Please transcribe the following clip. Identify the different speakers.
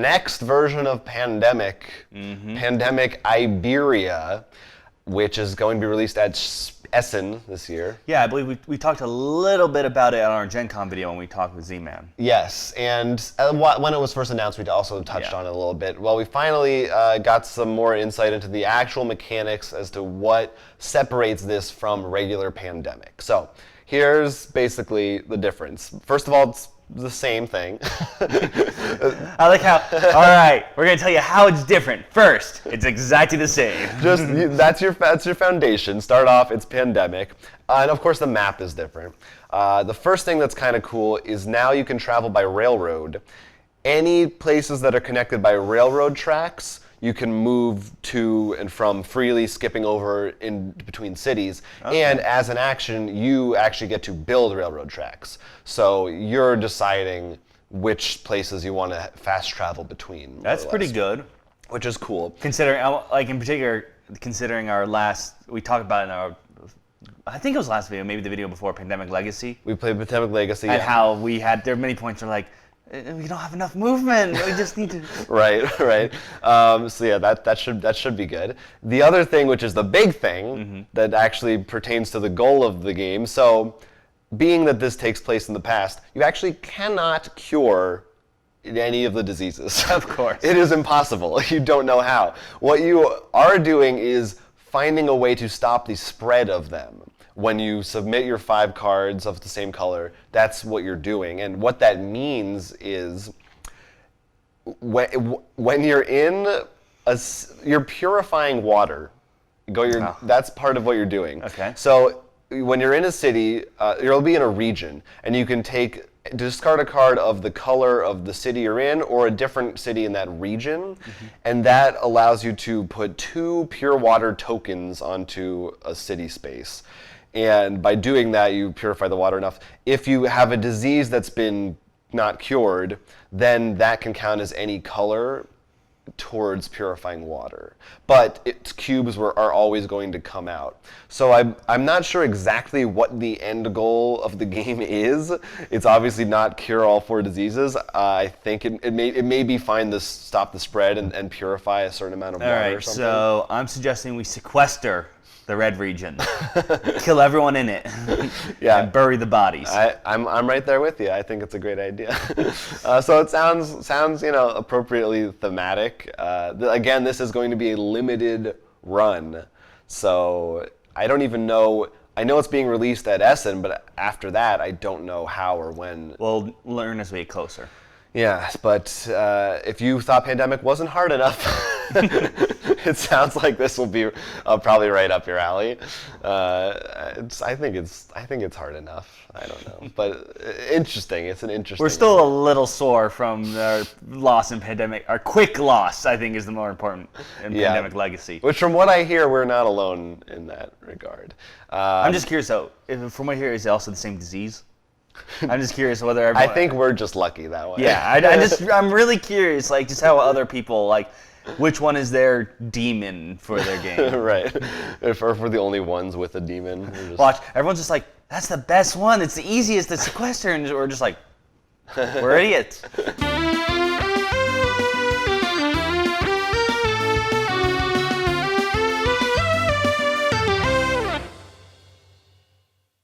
Speaker 1: next version of Pandemic, Pandemic Iberia, which is going to be released at Essen this year.
Speaker 2: Yeah, I believe we talked a little bit about it on our Gen Con video when we talked with Z-Man.
Speaker 1: Yes, and when it was first announced, we also touched on it a little bit. Well, we finally got some more insight into the actual mechanics as to what separates this from regular Pandemic. So here's basically the difference. First of all, it's the same thing.
Speaker 2: I like how, all right, we're going to tell you how it's different. First, it's exactly the same.
Speaker 1: That's your foundation. Start off, it's Pandemic. And of course, the map is different. The first thing that's kind of cool is now you can travel by railroad. Any places that are connected by railroad tracks, you can move to and from freely, skipping over in between cities. Okay. And as an action, you actually get to build railroad tracks. So you're deciding which places you want to fast travel between.
Speaker 2: That's pretty good.
Speaker 1: Which is cool.
Speaker 2: Considering, like in particular, considering our last, we talked about in our, I think it was last video, maybe the video before, Pandemic Legacy.
Speaker 1: We played Pandemic Legacy.
Speaker 2: And how we had, there are many points where like, we don't have enough movement. We just need to.
Speaker 1: Right. So yeah, that should be good. The other thing, which is the big thing that actually pertains to the goal of the game. So, being that this takes place in the past, you actually cannot cure any of the diseases.
Speaker 2: Of course.
Speaker 1: It is impossible. You don't know how. What you are doing is finding a way to stop the spread of them. When you submit your 5 cards of the same color, that's what you're doing. And what that means is when you're in you're purifying water. That's part of what you're doing.
Speaker 2: Okay.
Speaker 1: So when you're in a city, you'll be in a region, and you can discard a card of the color of the city you're in or a different city in that region, and that allows you to put 2 pure water tokens onto a city space. And by doing that, you purify the water enough. If you have a disease that's been not cured, then that can count as any color towards purifying water. But its cubes are always going to come out. So I'm not sure exactly what the end goal of the game is. It's obviously not cure all 4 diseases. I think it may be fine to stop the spread and purify a certain amount of water or something.
Speaker 2: So I'm suggesting we sequester the red region, kill everyone in it, and bury the bodies.
Speaker 1: I'm right there with you. I think it's a great idea. So it sounds appropriately thematic. Again, this is going to be a limited run, so I don't even know. I know it's being released at Essen, but after that, I don't know how or when.
Speaker 2: We'll learn as we get closer.
Speaker 1: Yeah, but if you thought Pandemic wasn't hard enough, it sounds like this will be probably right up your alley. I think it's hard enough. I don't know, but interesting. It's an interesting.
Speaker 2: We're still a little sore from our loss in Pandemic. Our quick loss, I think, is the more important in Pandemic Legacy.
Speaker 1: Which, from what I hear, we're not alone in that regard.
Speaker 2: I'm just curious though. From what I hear, is it also the same disease? I'm just curious whether everyone...
Speaker 1: I think we're just lucky that way.
Speaker 2: Yeah, I'm really curious, like, just how other people, like, which one is their demon for their game.
Speaker 1: Right. If we're the only ones with a demon.
Speaker 2: Watch, everyone's just like, that's the best one, it's the easiest to sequester, and we're just like, we're idiots.